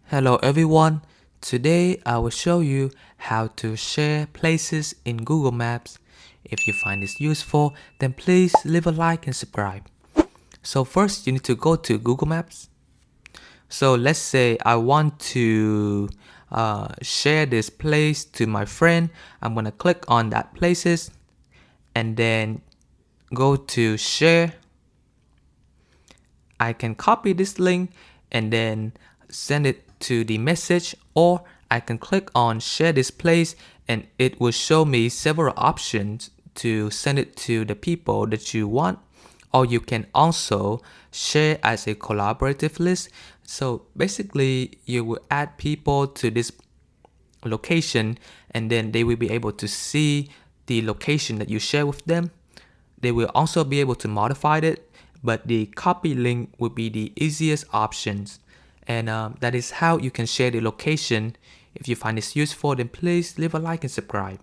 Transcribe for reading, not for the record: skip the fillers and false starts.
Hello everyone, today I will show you how to share places in Google Maps. If you find this useful, then please leave a like and subscribe. So first you need to go to Google Maps. So let's say I want to share this place to my friend. I'm gonna click on that places and then go to share. I can copy this link and then send it to the message, or I can click on share this place and it will show me several options to send it to the people that you want, or you can also share as a collaborative list. So basically you will add people to this location and then they will be able to see the location that you share with them. They will also be able to modify it, but the copy link will be the easiest options. And that is how you can share the location. If you find this useful, then please leave a like and subscribe.